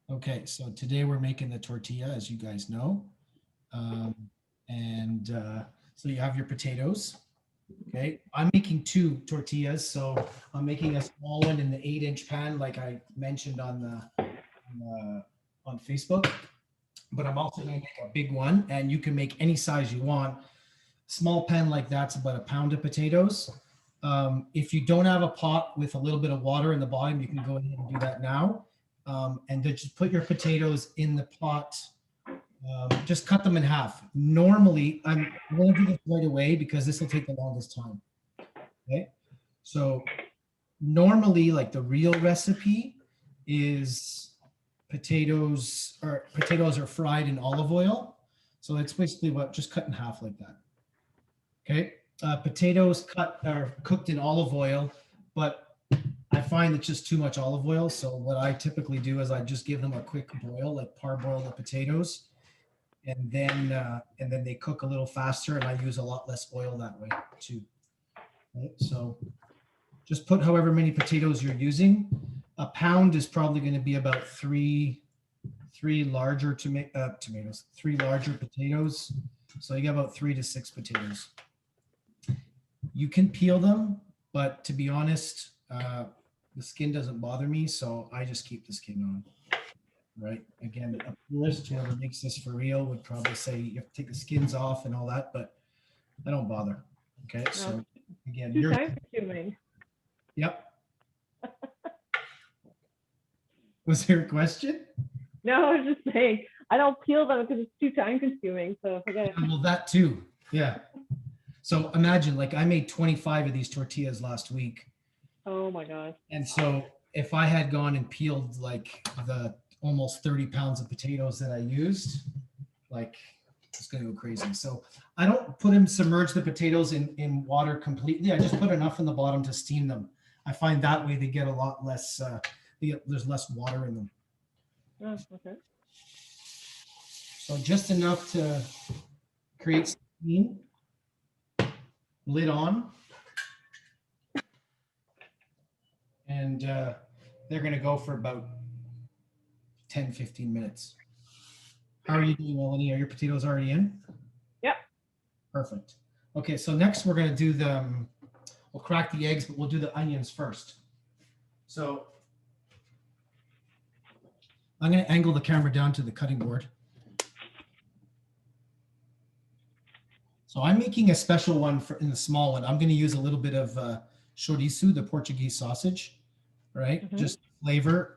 Okay, so today we're making the tortilla, as you guys know. Um, and so you have your potatoes. Okay, I'm making two tortillas, so I'm making a small one in the 8-inch pan, like I mentioned on Facebook. But I'm also going to make a big one, and you can make any size you want. Small pan like that's about a pound of potatoes. If you don't have a pot with a little bit of water in the bottom, you can go ahead and do that now. And then just put your potatoes in the pot. Just cut them in half. Normally, I'm going to do this right away because this will take the longest time. Okay. So normally, like the real recipe is potatoes are fried in olive oil. So it's basically what just cut in half like that. Okay. Potatoes cut are cooked in olive oil, but I find it's just too much olive oil. So what I typically do is I just give them a quick boil, like parboil the potatoes, and then they cook a little faster, and I use a lot less oil that way too. Right? So just put however many potatoes you're using. A pound is probably going to be about three larger tomatoes, three larger potatoes. So you got about 3 to 6 potatoes. You can peel them, but to be honest, the skin doesn't bother me, so I just keep the skin on. Right? Again, a purist, whoever makes this for real, would probably say you have to take the skins off and all that, but I don't bother. Okay, No, so again, too you're time consuming. yep. Was there a question? No, I was just saying I don't peel them because it's too time consuming. So forget Yeah, it. well, that too. Yeah. So imagine, like, I made 25 of these tortillas last week. Oh my gosh. And so if I had gone and peeled like the almost 30 pounds of potatoes that I used, like it's going to go crazy. So I don't put them, submerge the potatoes in water completely. I just put enough in the bottom to steam them. I find that way they get a lot less, there's less water in them. Oh, okay. So just enough to create steam, lid on, and they're going to go for about 10-15 minutes. How are you doing, Melanie? Are your potatoes already in? Yep. Perfect. Okay, so next we're going to do we'll crack the eggs, but we'll do the onions first. So I'm going to angle the camera down to the cutting board. So I'm making a special one in the small one. I'm going to use a little bit of chorizo, the Portuguese sausage, right? Mm-hmm. Just flavor.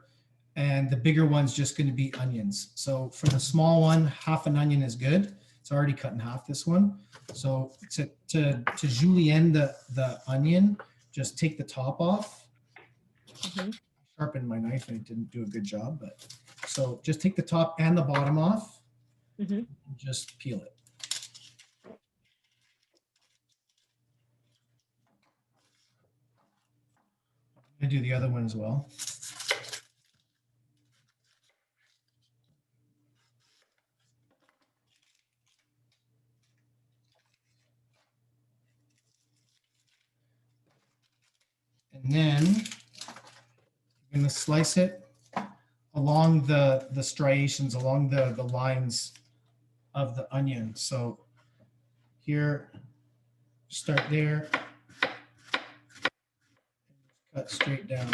And the bigger one's just going to be onions. So for the small one, half an onion is good. It's already cut in half, this one. So to julienne the onion, just take the top off. Mm-hmm. Sharpened my knife and it didn't do a good job, but so just take the top and the bottom off. Mm-hmm. And just peel it. I'm gonna do the other one as well. And then I'm gonna slice it along the striations, along the lines of the onion. So here, start there, cut straight down.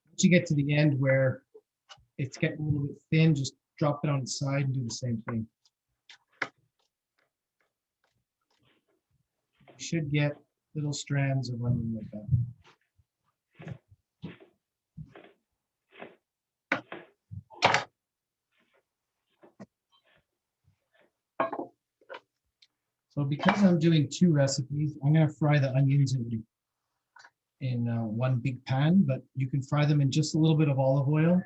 Once you get to the end where it's getting a little bit thin, just drop it on its side and do the same thing. You should get little strands of onion like that. So because I'm doing two recipes, I'm going to fry the onions in one big pan, but you can fry them in just a little bit of olive oil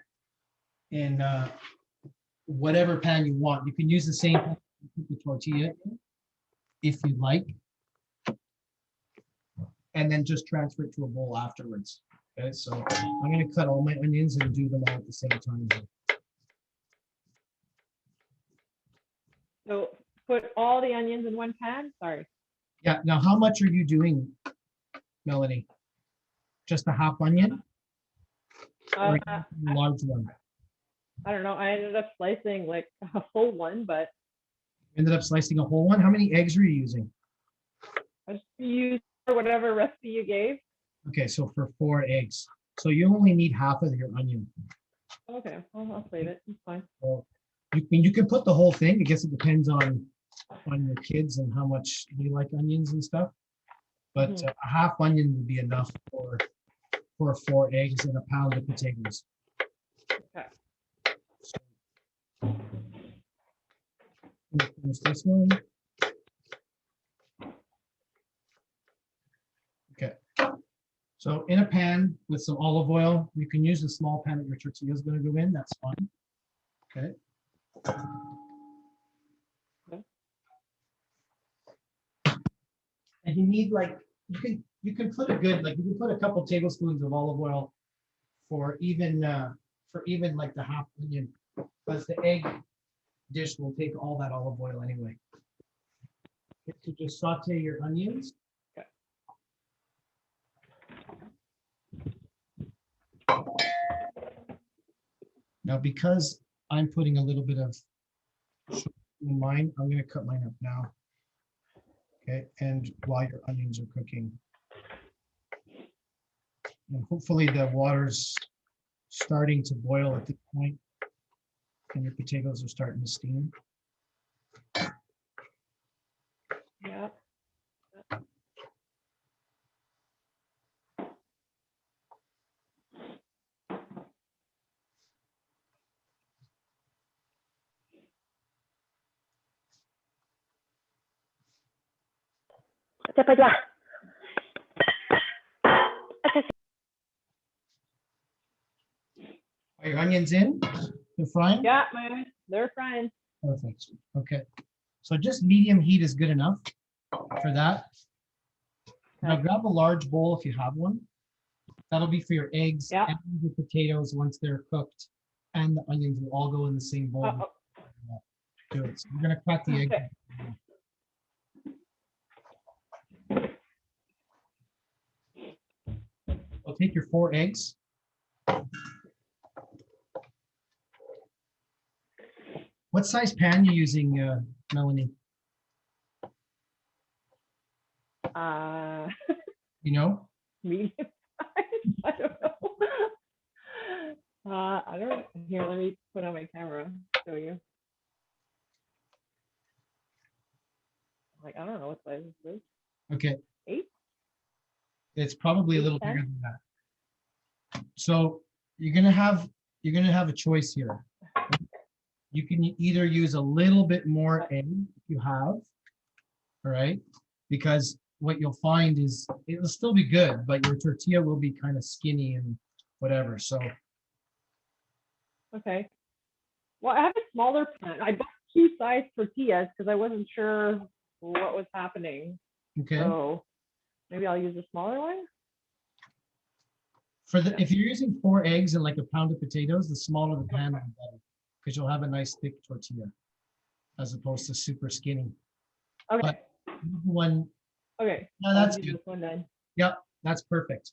in whatever pan you want. You can use the same pan to cook the tortilla if you like, and then just transfer it to a bowl afterwards. Okay, so I'm going to cut all my onions and do them all at the same time. So put all the onions in one pan? Sorry. Yeah, now how much are you doing, Melanie? Just a half onion or Uh, a large one? I don't know. I ended up slicing like a full one, but Ended up slicing a whole one. How many eggs are you using? I just used whatever recipe you gave. Okay, so for 4 eggs. So you only need half of your onion. Okay, I'll save it. It's fine. So you can put the whole thing. I guess it depends on your kids and how much they like onions and stuff. But Mhm. a half onion would be enough for 4 eggs and a pound of potatoes. Okay. Finish this one. Okay. So in a pan with some olive oil, you can use the small pan that your tortilla is going to go in. That's fine. Okay. And you need like you can put a good like you can put a couple tablespoons of olive oil for even like the half onion, because the egg dish will take all that olive oil anyway. So just saute your onions. Okay. Now, because I'm putting a little bit of sugar in mine, I'm going to cut mine up now. Okay, and while your onions are cooking, and hopefully the water's starting to boil at this point, and your potatoes are starting to steam. Yeah. Tortilla. Are your onions in? They're frying? Yeah, they're frying. Perfect. Okay. So just medium heat is good enough for that. Now Okay. grab a large bowl if you have one. That'll be for your eggs Yeah. and the potatoes once they're cooked, and the onions will all go in the same bowl. Uh-oh. Good. So we're gonna crack the egg. Okay. So take your 4 eggs. What size pan you using, Melanie? You know? Medium size. I don't know. I don't know. Here, let me put on my camera, show you. Like, I don't know what size this is. Okay. 8? It's probably a little 10? bigger than that. So you're gonna have a choice here. You can either use a little bit more egg if you have, all right? Because what you'll find is it'll still be good, but your tortilla will be kind of skinny and whatever. So Okay. Well, I have a smaller pan. I bought 2-size tortillas because I wasn't sure what was happening. okay. So maybe I'll use a smaller one. For the if you're using 4 eggs and like a pound of potatoes, the smaller the pan, the better, because you'll have a nice thick tortilla as opposed to super skinny. Okay. But one, Okay. no, I'll that's use good. this one then. Yep, that's perfect.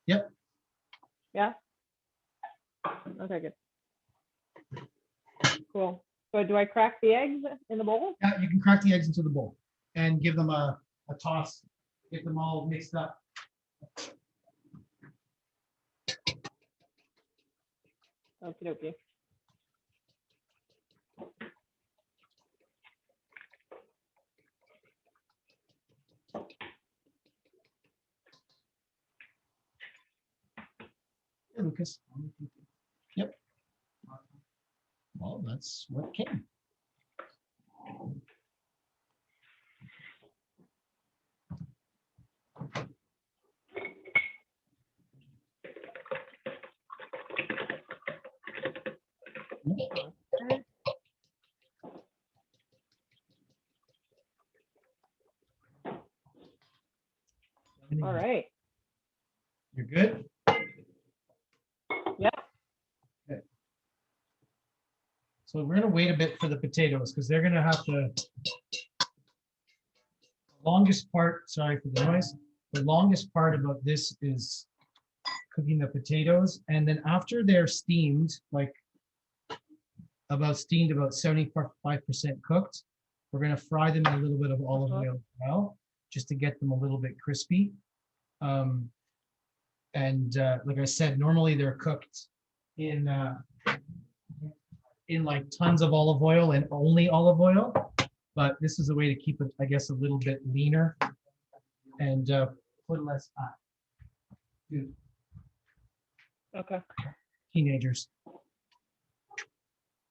Yep. Yeah. Okay, good. Cool. So do I crack the eggs in the bowl? Yeah, you can crack the eggs into the bowl and give them a toss. Get them all mixed up. Okie dokie. Hey, Lucas. Yep. Well, that's what came. All right. You're good? Yeah. Okay. So we're gonna wait a bit for the potatoes because they're gonna have to. Longest part, sorry for the noise. The longest part about this is cooking the potatoes, and then after they're steamed, like about 75% cooked, we're gonna fry them in a little bit of olive oil as well, just to get them a little bit crispy. Like I said, normally they're cooked in like tons of olive oil and only olive oil, but this is a way to keep it, I guess, a little bit leaner and put less fat. Dude, Okay. teenagers.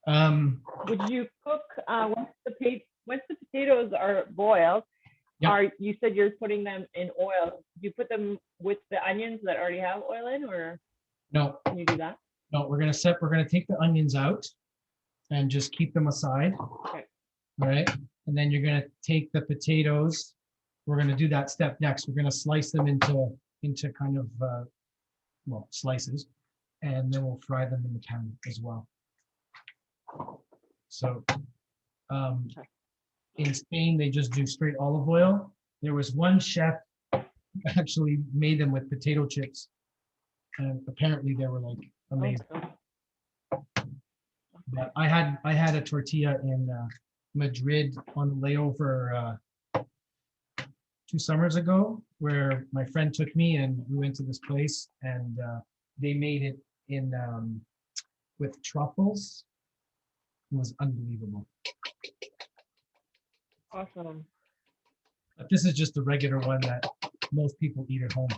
Would you cook once the potatoes are boiled? Yep. You said you're putting them in oil. Do you put them with the onions that already have oil in, or No, can you do that? no, we're gonna take the onions out and just keep them aside. Okay. All right, and then you're gonna take the potatoes. We're gonna do that step next. We're gonna slice them into kind of well, slices, and then we'll fry them in the pan as well. So in Spain, they just do straight olive oil. There was one chef who actually made them with potato chips, and apparently they were like amazing. But I had a tortilla in Madrid on layover 2 summers ago, where my friend took me and we went to this place, and they made it in with truffles. It was unbelievable. Awesome. But this is just the regular one that most people eat at home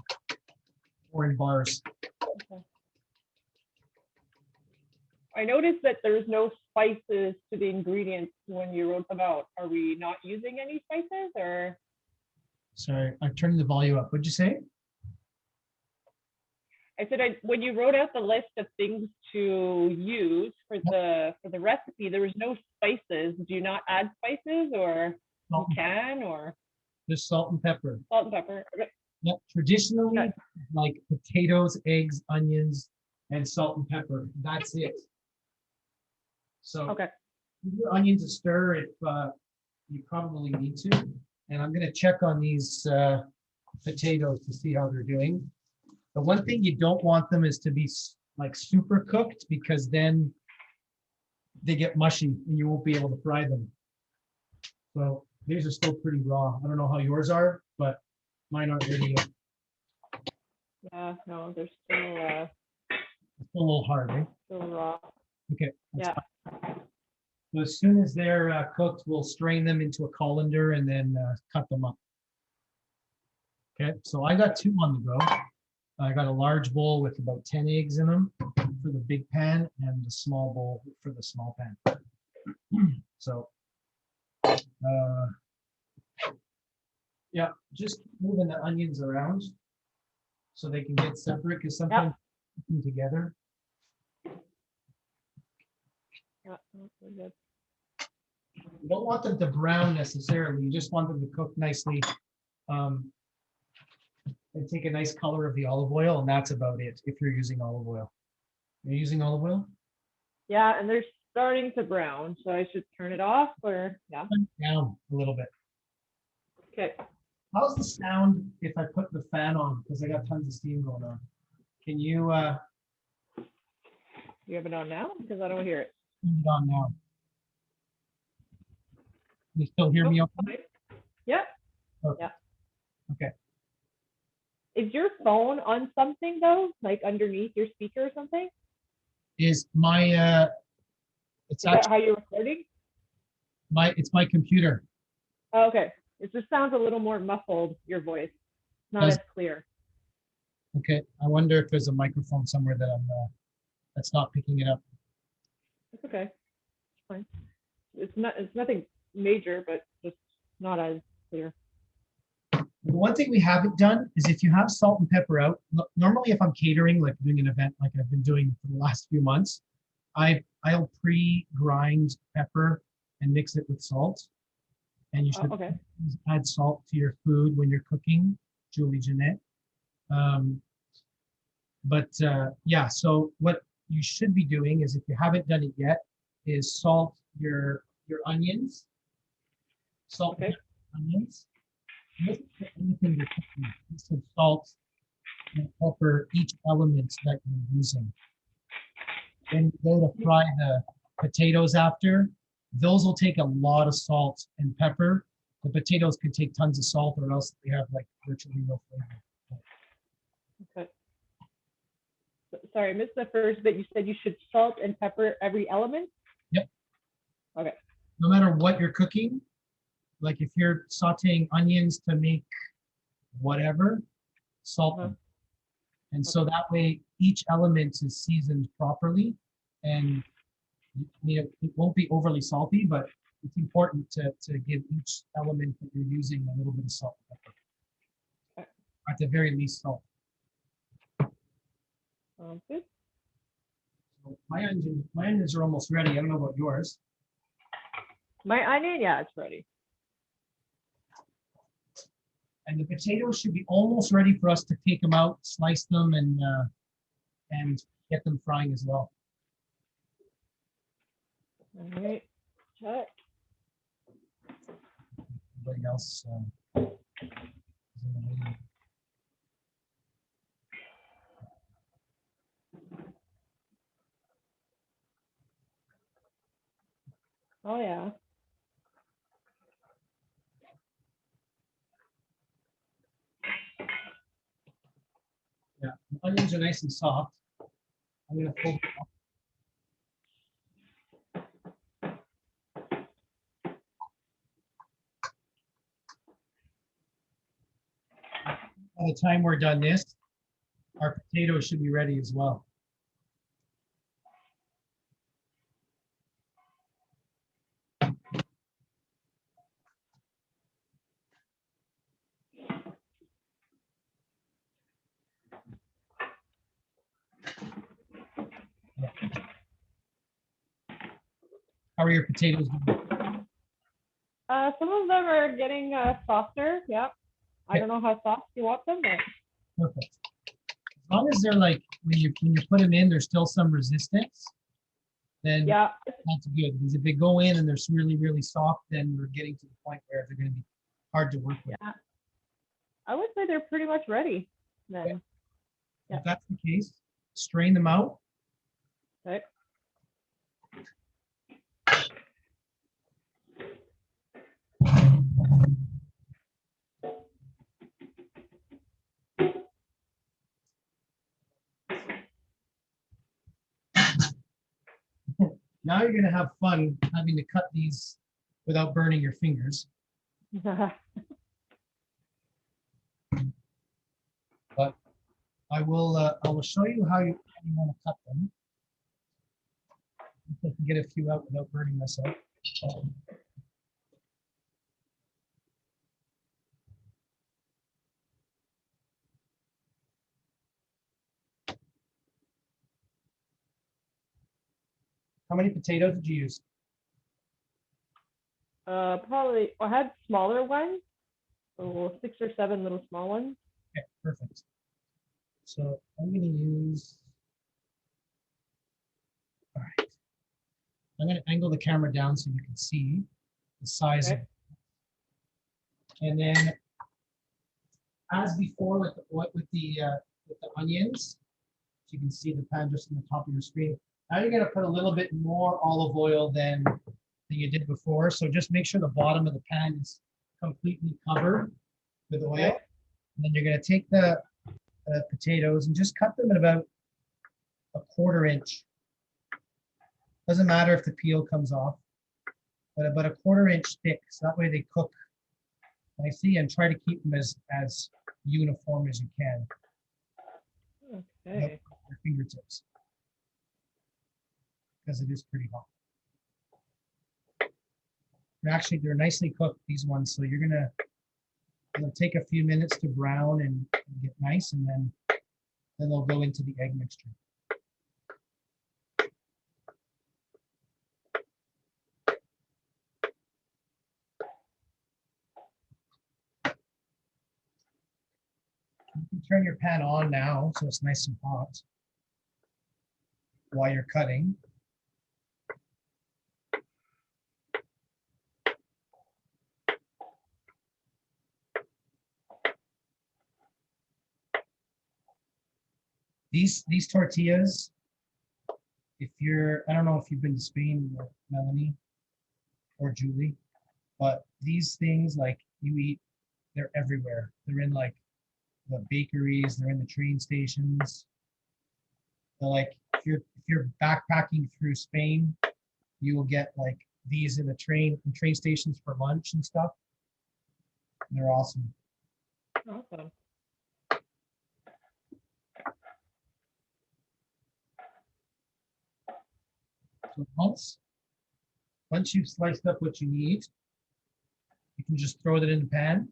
or in bars. Okay. I noticed that there's no spices to the ingredients when you wrote them out. Are we not using any spices, or? Sorry, I'm turning the volume up. What'd you say? I said when you wrote out the list of things to use for the recipe, there was no spices. Do you not add spices, or you can, or? Just salt and pepper. Salt and pepper. Okay. Yep. Traditionally, Okay. like potatoes, eggs, onions, and salt and pepper. That's it. So Okay. give your onions a stir if you probably need to. And I'm going to check on these potatoes to see how they're doing. The one thing you don't want them is to be like super cooked, because then they get mushy and you won't be able to fry them. So these are still pretty raw. I don't know how yours are, but mine aren't ready yet. Yeah, no, they're It's still a little hard, eh? still raw. Okay. Yeah. Fine. So as soon as they're cooked, we'll strain them into a colander and then cut them up. Okay, so I got 2 on the go. I got a large bowl with about 10 eggs in them for the big pan, and a small bowl for the small pan. So, yeah, just keep moving the onions around so they can get separate, because sometimes put them together. Yeah, we're good. You don't want them to brown necessarily. You just want them to cook nicely and take a nice color of the olive oil, and that's about it if you're using olive oil. Are you using olive oil? Yeah, and they're starting to brown, so I should turn it off, or yeah. Down a little bit. Okay. How's the sound if I put the fan on? Because I got tons of steam going on. Can you You have it on now? Because I don't hear it. turn it on now? You still hear me? Okay? Yeah. Okay. Yeah. Okay. Is your phone on something though, like underneath your speaker or something? Is my it's Is that actually how you're recording? it's my computer. Oh, okay. It just sounds a little more muffled, your voice. Not as clear. Okay. I wonder if there's a microphone somewhere that I'm that's not picking it up. It's okay. It's fine. It's nothing major, but just not as clear. The one thing we haven't done is, if you have salt and pepper out, normally if I'm catering, like doing an event like I've been doing for the last few months, I'll pre-grind pepper and mix it with salt. And you should add salt to your food when you're cooking, Julie Jeanette. Yeah, so what you should be doing is, if you haven't done it yet, is salt your onions, salt, Okay. onions. This is anything you're cooking. Just some salt and pepper each element that you're using. Then you go to fry the potatoes after. Those will take a lot of salt and pepper. The potatoes can take tons of salt, or else they have like virtually no flavor. Okay. Sorry, I missed the first bit. You said you should salt and pepper every element? Yep. Okay. No matter what you're cooking, like if you're sauteing onions to make whatever, salt them. And so that way each element is seasoned properly, and it won't be overly salty, but it's important to give each element that you're using a little bit of salt and pepper. At the very least, salt. Good. So my onions are almost ready. I don't know about yours. My onion, yeah, it's ready. And the potatoes should be almost ready for us to take them out, slice them, and get them frying as well. All right. Check. Everybody else is in the waiting. Oh yeah. Yeah, the onions are nice and soft. I'm gonna fold them up. By the time we're done this, our potatoes should be ready as well. How are your potatoes doing? Some of them are getting softer. Yep. I don't know how soft you want them, but Perfect. As long as they're like, when you put them in, there's still some resistance, then yeah. that's good. Because if they go in and they're really, really soft, then we're getting to the point where they're going to be hard to work with. Yeah. I would say they're pretty much ready then. Okay. Yeah. If that's the case, strain them out. Okay. Now you're going to have fun having to cut these without burning your fingers. But I will show you how you want to cut them. I can get a few out without burning myself. How many potatoes did you use? Probably I had smaller ones, so 6 or 7 little small ones. Okay, perfect. So I'm going to use. All right. I'm going to angle the camera down so you can see the size. Okay. And then, as before with the onions, you can see the pan just on the top of your screen. Now you're going to put a little bit more olive oil than you did before. So just make sure the bottom of the pan is completely covered with oil. Okay. And then you're going to take the potatoes and just cut them at about a 1/4 inch. Doesn't matter if the peel comes off, but about a 1/4 inch thick. So that way they cook nicely, and try to keep them as uniform as you can. Okay. Your fingertips, because it is pretty hot. And actually, they're nicely cooked, these ones. So you're gonna it'll take a few minutes to brown and get nice, and then they'll go into the egg mixture. You can turn your pan on now, so it's nice and hot while you're cutting. These tortillas, if you're, I don't know if you've been to Spain, Melanie or Julie, but these things like you eat, they're everywhere. They're in like the bakeries, they're in the train stations. They're like if you're backpacking through Spain, you will get like these in the train stations for lunch and stuff. They're awesome. Awesome. So once you've sliced up what you need, you can just throw it in the pan,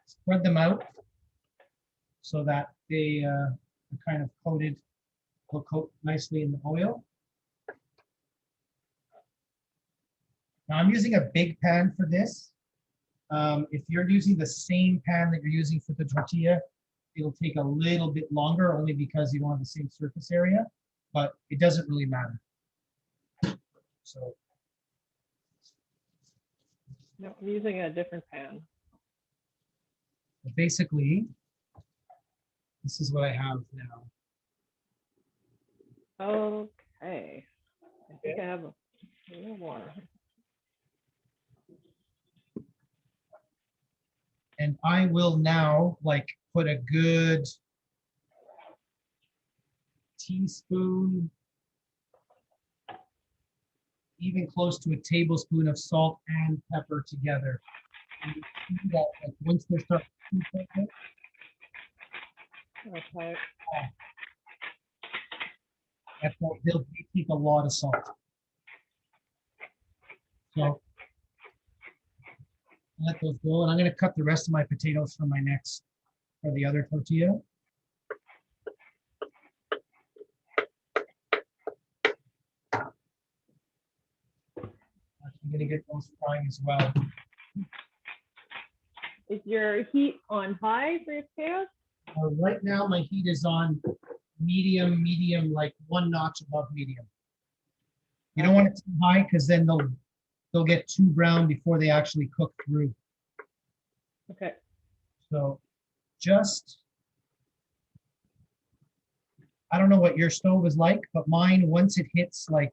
spread them out so that they are kind of coated, will coat nicely in the oil. Now I'm using a big pan for this. If you're using the same pan that you're using for the tortilla, it'll take a little bit longer only because you don't have the same surface area, but it doesn't really matter. So No, I'm using a different pan. basically, this is what I have now. Okay. I think I have a little more. And I will now like put a good teaspoon, even close to a tablespoon of salt and pepper together. And you see that like once they start Okay. they'll take a lot of salt. So let those go, and I'm going to cut the rest of my potatoes for the other tortilla. I'm going to get those frying as well. Is your heat on high for your potatoes? Right now, my heat is on medium, like one notch above medium. You don't want it too high because then they'll get too brown before they actually cook through. Okay. So just, I don't know what your stove is like, but mine, once it hits like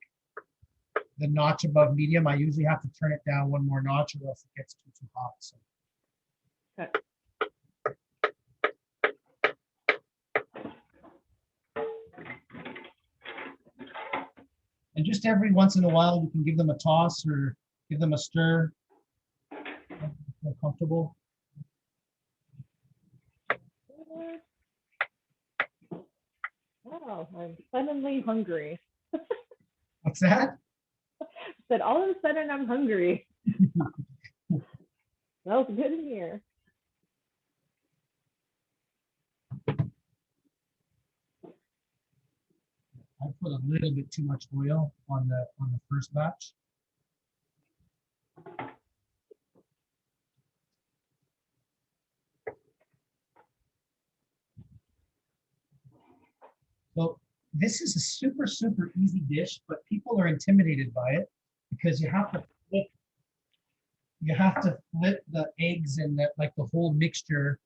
the notch above medium, I usually have to turn it down one more notch or else it gets too hot. So. Okay. And just every once in a while, you can give them a toss or give them a stir. Feel comfortable. Wow, I'm suddenly hungry. What's that? Said all of a sudden I'm hungry. Smells good in here. I put a little bit too much oil on the first batch. So this is a super easy dish, but people are intimidated by it because you have to flip the eggs and like the whole mixture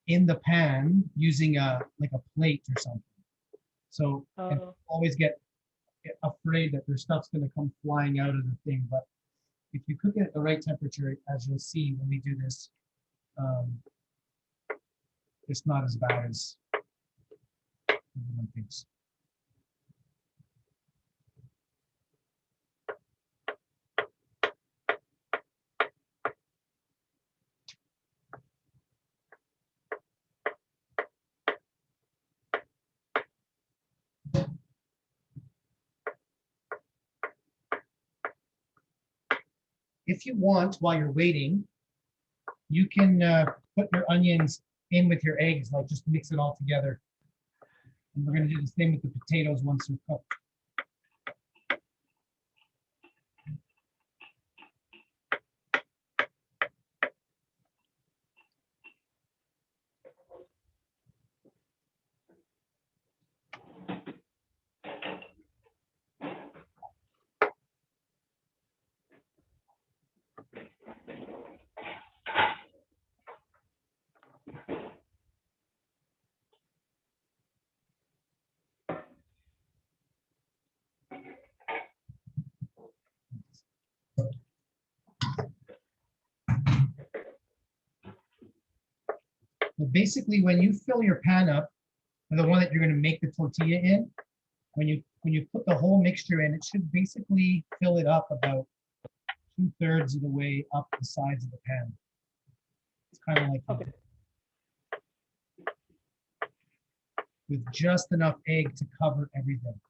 in the pan using like a plate or something. So and always get afraid that their stuff's going to come flying out of the thing. But if you cook it at the right temperature, as you'll see when we do this, it's not as bad as everyone thinks. If you want, while you're waiting, you can put your onions in with your eggs, like just mix it all together. And we're going to do the same with the potatoes once they're cooked. But basically, when you fill your pan up, the one that you're going to make the tortilla in, when you put the whole mixture in, it should basically fill it up about 2/3 of the way up the sides of the pan. It's kind of like Okay. with just enough egg to cover everything.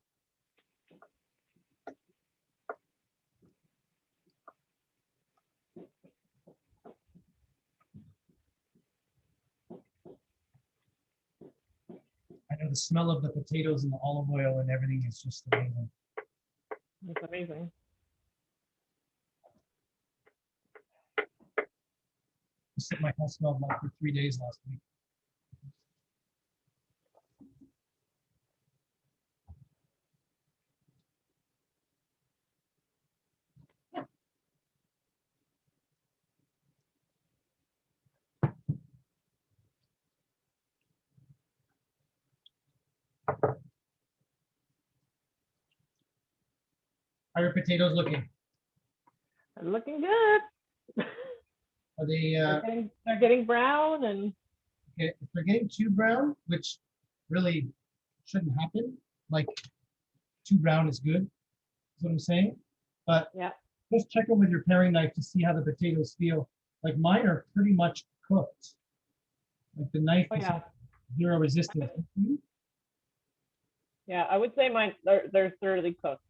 I know the smell of the potatoes and the olive oil and everything is just amazing. That's amazing. My house smelled like for 3 days last week. How are your potatoes looking? They're looking good. Are they? They're getting brown and. If they're getting too brown, which really shouldn't happen, like too brown is good, is what I'm saying. But Yeah. just check them with your paring knife to see how the potatoes feel. Like mine are pretty much cooked. Like the knife is zero resistance. Yeah, I would say mine they're thoroughly cooked.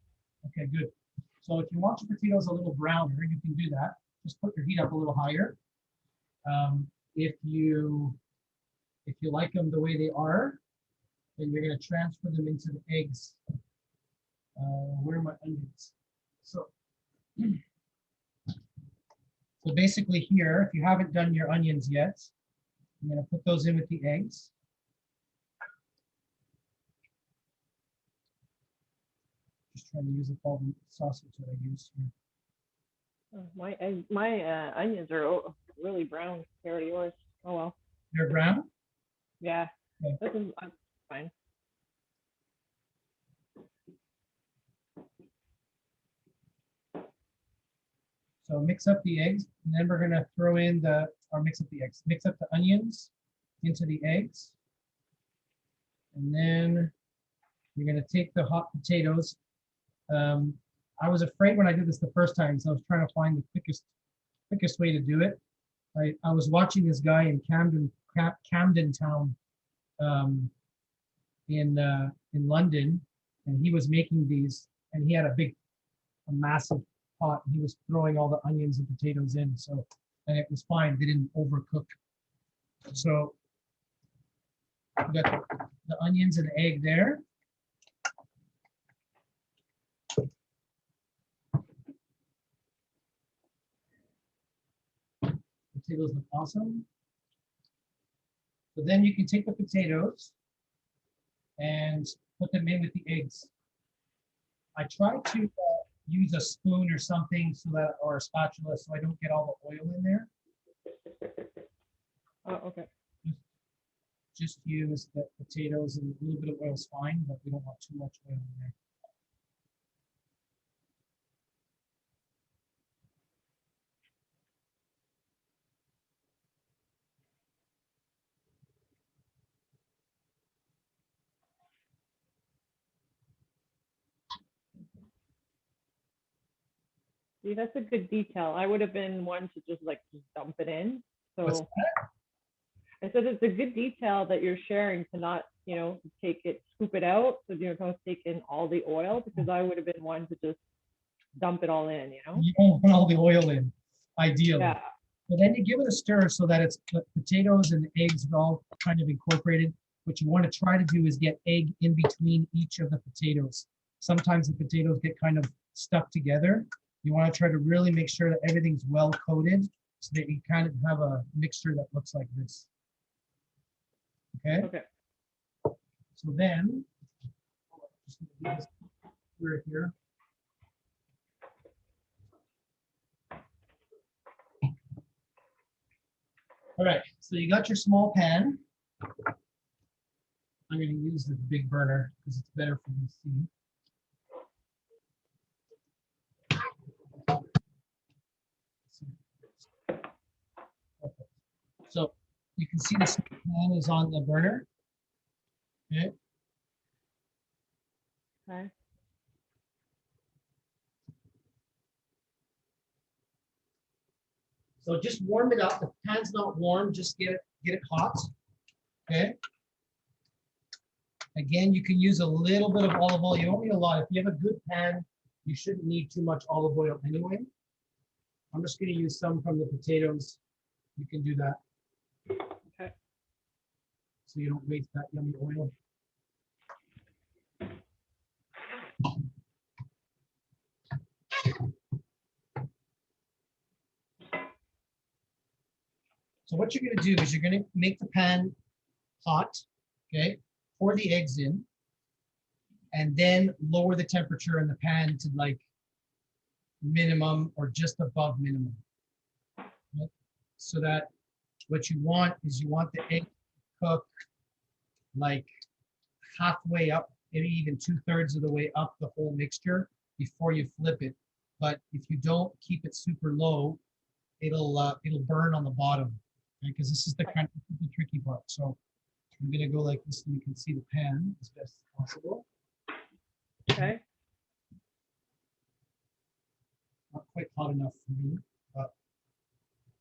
Okay, good. So if you want your potatoes a little browner, you can do that. Just put your heat up a little higher. If you like them the way they are, then you're going to transfer them into the eggs. Where are my onions? So basically here, if you haven't done your onions yet, I'm going to put those in with the eggs. Just trying to use up all the sausage that I used here. My onions are really brown compared to yours. Oh well. They're brown? Yeah. Okay. This is fine. So mix up the eggs, and then we're gonna throw in mix up the onions into the eggs. And then you're gonna take the hot potatoes. I was afraid when I did this the first time, so I was trying to find the quickest way to do it. I was watching this guy in Camden Town, in London, and he was making these, and he had a massive pot, and he was throwing all the onions and potatoes in, so, and it was fine, they didn't overcook. So we got the onions and egg there. Potatoes look awesome. So then you can take the potatoes and put them in with the eggs. I try to use a spoon or something or a spatula so I don't get all the oil in there. Oh, okay. Just use the potatoes, and a little bit of oil is fine, but we don't want too much oil in there. See, that's a good detail. I would have been one to just dump it in. So I said it's a good detail that you're sharing to not, scoop it out, so you don't take in all the oil, because I would have been one to just dump it all in, You don't put all the oil in, ideally. Yeah. But then you give it a stir so that it's the potatoes and the eggs are all kind of incorporated. What you want to try to do is get egg in between each of the potatoes. Sometimes the potatoes get kind of stuck together. You want to try to really make sure that everything's well coated so that you kind of have a mixture that looks like this. Okay? Okay. So then, we're here. All right, so you got your small pan. I'm going to use the big burner because it's better for you to see. Okay. So You can see this pan is on the burner. Okay. Okay. So just warm it up. The pan's not warm, just get it hot. Okay. Again, you can use a little bit of olive oil. You don't need a lot. If you have a good pan, you shouldn't need too much olive oil anyway. I'm just going to use some from the potatoes. You can do that. Okay. So you don't waste that yummy oil. So what you're going to do is you're going to make the pan hot, okay? Pour the eggs in, and then lower the temperature in the pan to like minimum or just above minimum. Okay? So that what you want is you want the egg to cook like halfway up, maybe even 2/3 of the way up the whole mixture before you flip it. But if you don't keep it super low, it'll burn on the bottom, because this is the kind of the tricky part. So I'm gonna go like this, and you can see the pan as best as possible. Okay. Not quite hot enough for me, but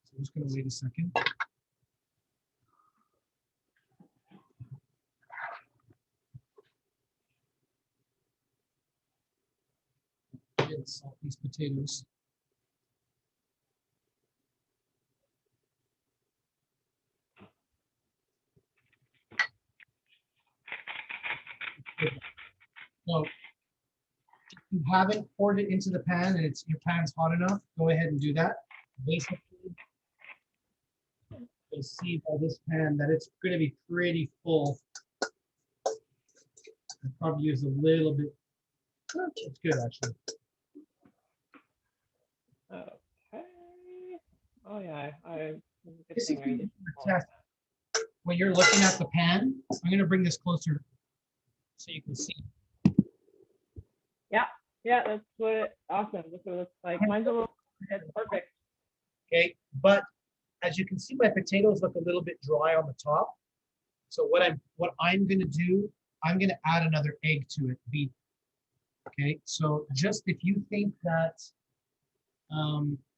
so I'm just gonna wait a second. And salt these potatoes. So if you haven't poured it into the pan and your pan's hot enough, go ahead and do that. Basically, you'll see by this pan that it's going to be pretty full. I'll probably use a little bit. It's good actually. Okay. Oh yeah, I good This thing is I gonna did. be a test. When you're looking at the pan, I'm going to bring this closer so you can see. Yeah, that's what it, awesome. That's what it looks like. Mine's a little, it's perfect. Okay, but as you can see, my potatoes look a little bit dry on the top. So what I'm going to do, I'm going to add another egg to it. Okay, so just if you think that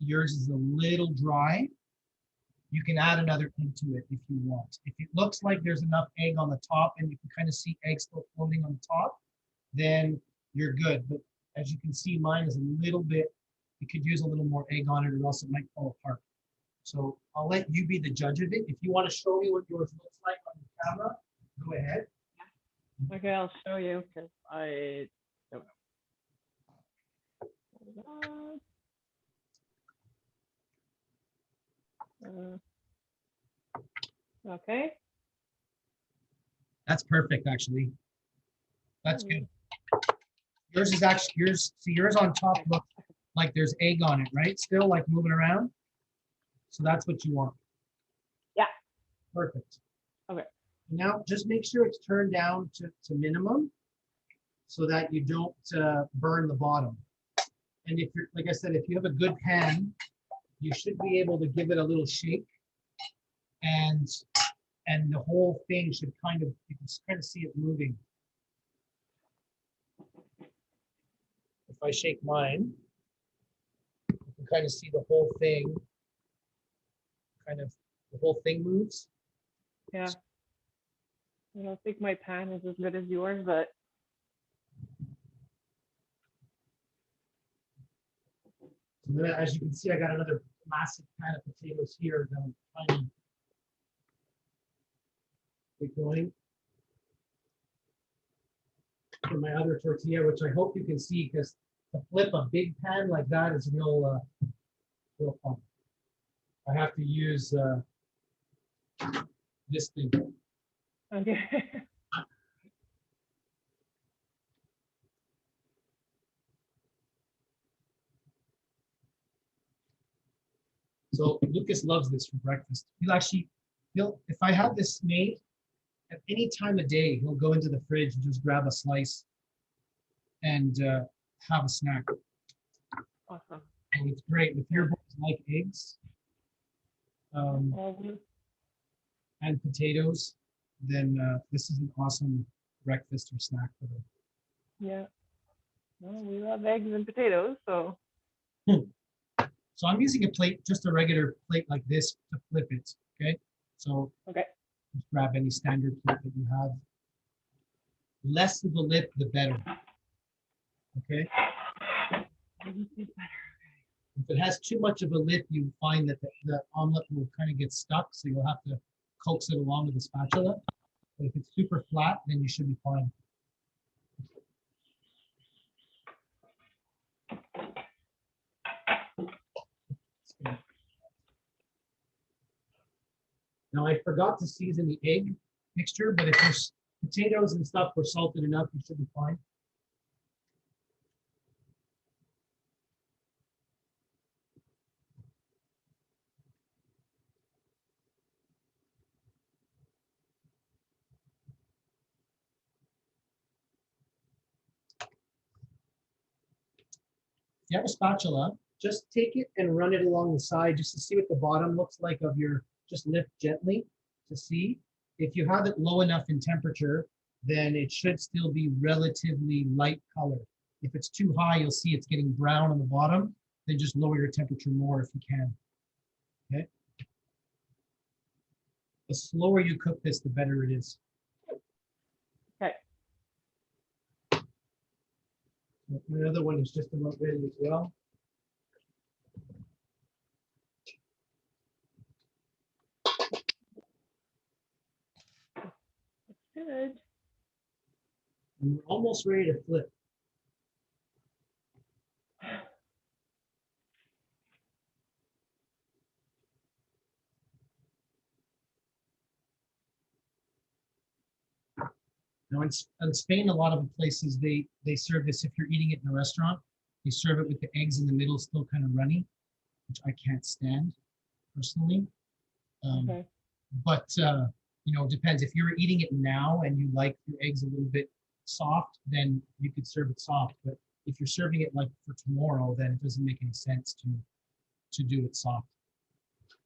yours is a little dry, you can add another egg to it if you want. If it looks like there's enough egg on the top and you can kind of see eggs still floating on the top, then you're good. But as you can see, mine is a little bit, you could use a little more egg on it or else it might fall apart. So I'll let you be the judge of it. If you want to show me what yours looks like on the camera, go ahead. Okay, I'll show you because I don't know. Okay. That's perfect, actually. That's good. Yours is actually yours on top looks like there's egg on it, right? Still like moving around. So that's what you want. Yeah. Perfect. Okay. Now just make sure it's turned down to minimum so that you don't burn the bottom. And if you're, like I said, if you have a good pan, you should be able to give it a little shake, and the whole thing should kind of, you can kind of see it moving. If I shake mine, you can kind of see the whole thing, the whole thing moves. Yeah. I don't think my pan is as good as yours, but So then, as you can see, I got another massive pan of potatoes here that I'm trying to get going. For my other tortilla, which I hope you can see, because to flip a big pan like that is real fun. I have to use this thing. okay. So Lucas loves this for breakfast. He'll if I have this made at any time of day, he'll go into the fridge and just grab a slice and have a snack. Awesome. And it's great. If your boys like eggs, and potatoes, then this is an awesome breakfast or snack for them. Yeah. Well, we love eggs and potatoes, so. So I'm using a plate, just a regular plate like this to flip it, okay? So Okay. just grab any standard plate that you have. Less of the lip, the better, okay? If it has too much of a lip, you find that the omelet will kind of get stuck, so you'll have to coax it along with a spatula. But if it's super flat, then you should be fine. Now I forgot to season the egg mixture, but if there's potatoes and stuff were salted enough, you should be fine. If you have a spatula, just take it and run it along the side just to see what the bottom looks like of your, just lift gently to see. If you have it low enough in temperature, then it should still be relatively light color. If it's too high, you'll see it's getting brown on the bottom. Then just lower your temperature more if you can. Okay. The slower you cook this, the better it is. Okay. The other one is just about ready as well. Good. And we're almost ready to flip. Now in Spain, a lot of places they serve this. If you're eating it in a restaurant, they serve it with the eggs in the middle still kind of runny, which I can't stand personally. Okay. But you know, it depends. If you're eating it now and you like your eggs a little bit soft, then you could serve it soft. But if you're serving it like for tomorrow, then it doesn't make any sense to do it soft.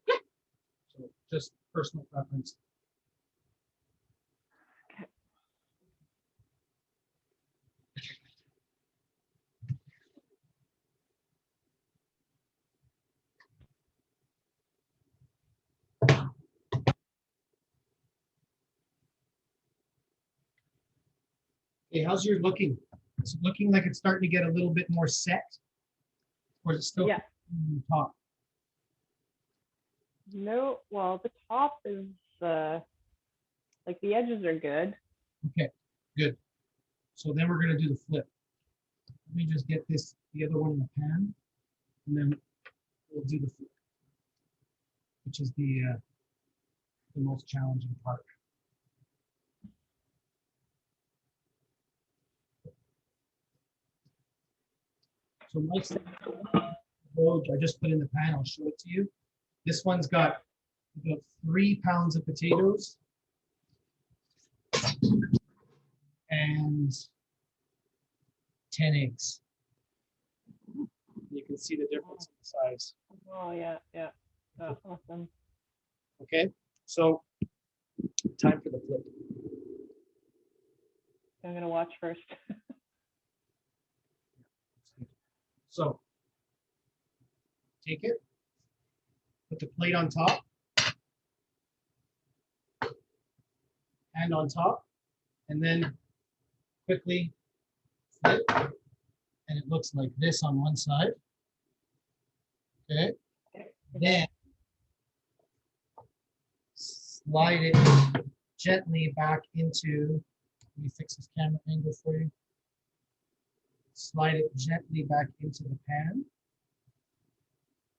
So just personal preference. Okay, how's yours looking? Is it looking like it's starting to get a little bit more set? Or is it still Yeah. on top? No, well, the top is like the edges are good. Okay, good. So then we're gonna do the flip. Let me just get this, the other one in the pan, and then we'll do the flip, which is the most challenging part. So my I just put in the pan, I'll show it to you. This one's got about 3 pounds of potatoes and 10 eggs. You can see the difference in the size. Oh yeah, yeah. Oh, awesome. Okay, so time for the flip. I'm gonna watch first. So take it, put the plate on top, hand on top, and then quickly flip, and it looks like this on one side. Okay, then slide it gently back into, let me fix this camera angle for you. Slide it gently back into the pan.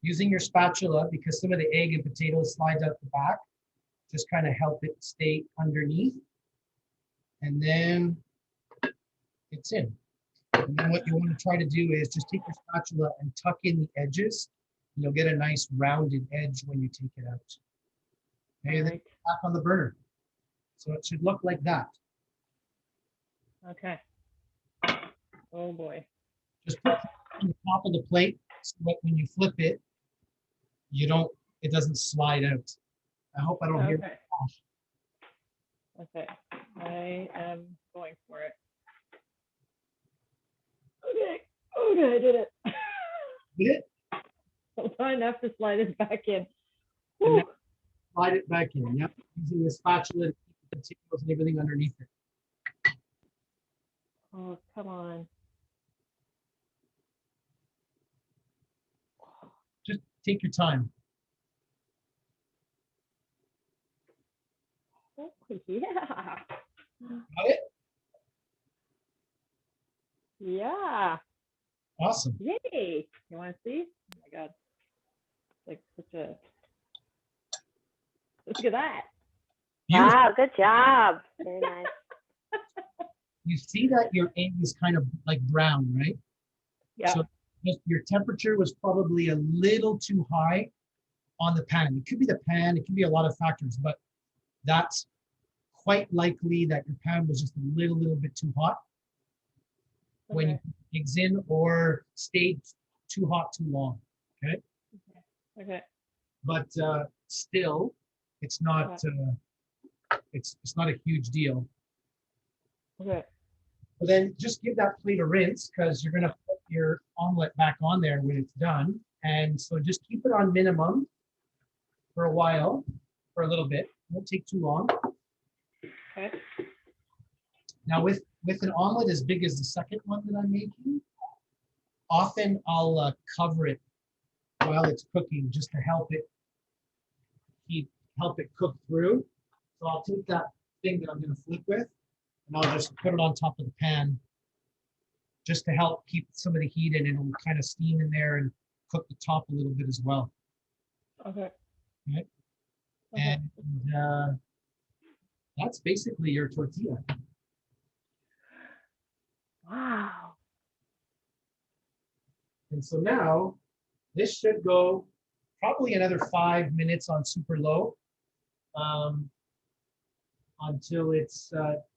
Using your spatula, because some of the egg and potatoes slides out the back, just kind of help it stay underneath. And then it's in. And then what you want to try to do is just take your spatula and tuck in the edges. And you'll get a nice rounded edge when you take it out. Okay, then back on the burner. So it should look like that. Okay. Oh boy. Just put it on the top of the plate so that when you flip it, it doesn't slide out. I hope I don't hear Okay. that. Okay, I am going for it. Okay, okay, I did it. Did it? Hold on, I have to slide it back in. And Whew. then slide it back in. Yep. Using the spatula to keep the potatoes and everything underneath it. Oh, come on. Just take your time. Oh, yeah. Got it? Yeah. Awesome. Yay. You want to see? Oh my God. Like such a, look at that. Beautiful. Wow, good job. Very nice. You see that your egg is kind of like brown, right? Yeah. So just your temperature was probably a little too high on the pan. It could be the pan, it could be a lot of factors, but that's quite likely that your pan was just a little bit too hot when you Okay. put eggs in, or stayed too hot too long. Okay. Okay. But still, it's not it's not a huge deal. Okay. But then just give that plate a rinse, because you're gonna put your omelet back on there when it's done. And so just keep it on minimum for a while, for a little bit. Won't take too long. Okay. Now with an omelet as big as the second one that I'm making, often I'll cover it while it's cooking, just to help it cook through. So I'll take that thing that I'm going to flip with, and I'll just put it on top of the pan, just to help keep some of the heat in. It'll kind of steam in there and cook the top a little bit as well. Okay. Okay. Okay. And that's basically your tortilla. Wow. And so now this should go probably another 5 minutes on super low, until it's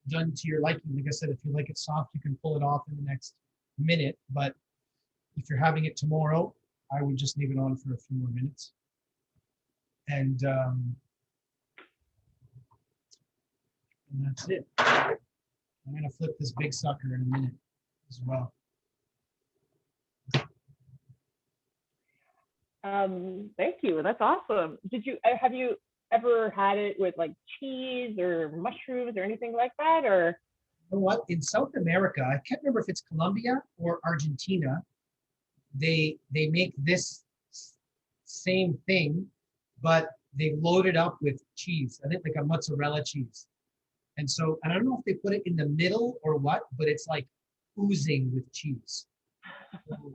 done to your liking. Like I said, if you like it soft, you can pull it off in the next minute. But if you're having it tomorrow, I would just leave it on for a few more minutes. And that's it. I'm gonna flip this big sucker in a minute as well. Thank you. That's awesome. Have you ever had it with like cheese or mushrooms or anything like that? Or You know what? In South America, I can't remember if it's Colombia or Argentina, they make this same thing, but they load it up with cheese. I think like a mozzarella cheese. And so, and I don't know if they put it in the middle or what, but it's like oozing with cheese. So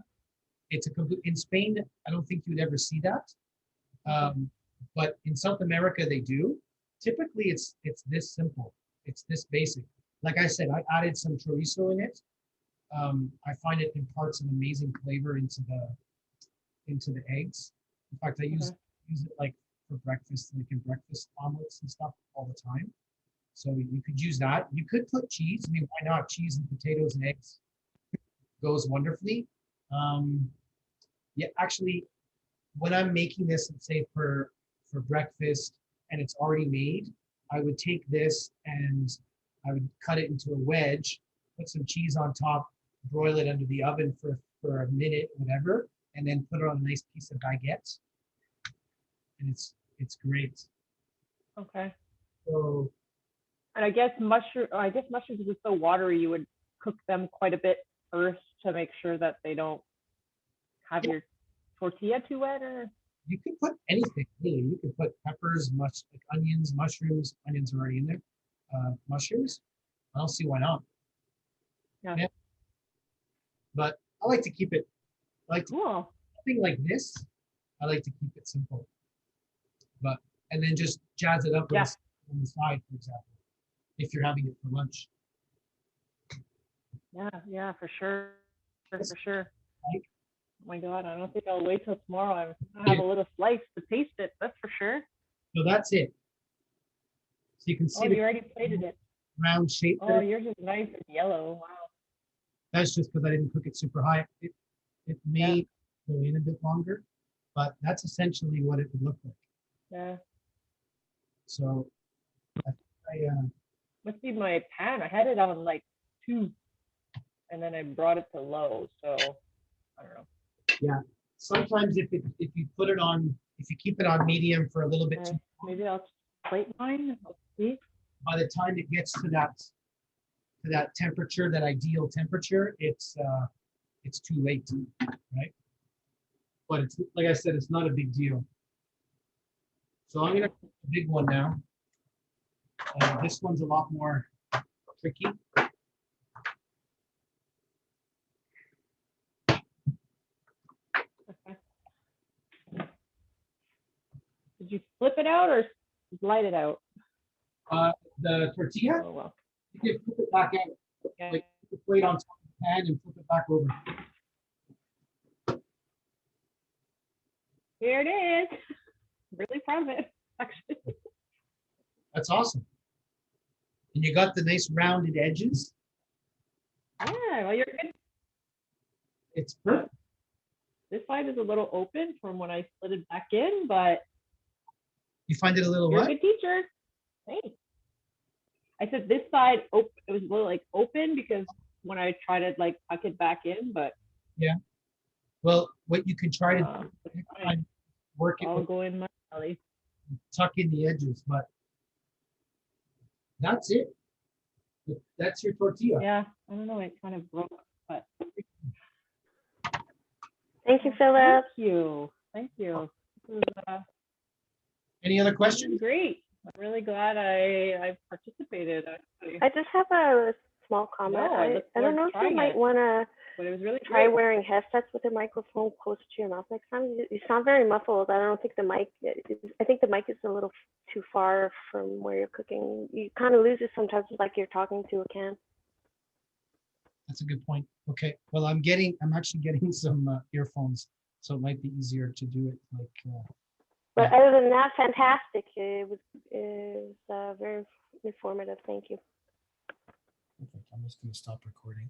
it's a complete, in Spain, I don't think you'd ever see that. But in South America, they do. Typically, it's this simple. It's this basic. Like I said, I added some chorizo in it. I find it imparts an amazing flavor into the eggs. In fact, I use it like for breakfast, like in breakfast omelets and stuff all the time. So you could use that. You could put cheese. I mean, why not? Cheese and potatoes and eggs goes wonderfully. Yeah, actually, when I'm making this, let's say for breakfast and it's already made, I would take this and I would cut it into a wedge, put some cheese on top, broil it under the oven for a minute, whatever, and then put it on a nice piece of baguette. And it's great. okay. So And I guess mushrooms are just so watery. You would cook them quite a bit first to make sure that they don't have your tortilla too wet, or you could put anything really. You could put peppers, like onions, mushrooms. Onions are already in there. Mushrooms. I don't see why not. yeah. But I like to keep it Cool. something like this. I like to keep it simple. But and then just jazz it up with Yeah. on the side, for example, if you're having it for lunch. Yeah, for sure. For sure. Like, Oh my God, I don't think I'll wait till tomorrow. I'll have a little slice to taste it. That's for sure. so that's it. So you can Oh, see you the already plated it. round shape Oh, there. yours is nice and yellow. Wow. That's just because I didn't cook it super high. It may go in a bit longer, but that's essentially what it would look like. Yeah. So I must be my pan. I had it on like 2, and then I brought it to low. So I don't know. Sometimes if you put it on, if you keep it on medium for a little bit, Okay, maybe I'll plate mine. Let's see. by the time it gets to that temperature, that ideal temperature, it's too late, right? But it's, like I said, it's not a big deal. So I'm gonna cook the big one now. This one's a lot more tricky. Okay. Did you flip it out or light it out? The tortilla, Oh well. you can flip it back in, Yeah. like put the plate on top of the pan and flip it back over. Here it is. Really proud of it, actually. That's awesome. And you got the nice rounded edges. Yeah, well, you're good. It's perfect. This side is a little open from when I slid it back in, but You find it a little you're a what? good teacher. Hey. I said this side, it was a little like open because when I try to like tuck it back in, but Well, what you can try to it's fine. work it I'll with, go in my belly. tuck in the edges, but that's it. That's your tortilla. Yeah, I don't know, it kind of broke, but Thank you, thank Philip. you. Thank you. This is, Any other this is questions? great. I'm really glad I participated, actually. I just have a small comment. No, I look I don't forward know to if you trying might it. want to But it was really try great. wearing headsets with the microphone close to your mouth next time. You sound very muffled. I don't think the mic, I think the mic is a little too far from where you're cooking. You kind of lose it sometimes, like you're talking to a can. That's a good point. Okay. Well, I'm actually getting some earphones, so it might be easier to do it like. But other than that, fantastic. It was very informative. Thank you. Perfect. I'm just going to stop recording.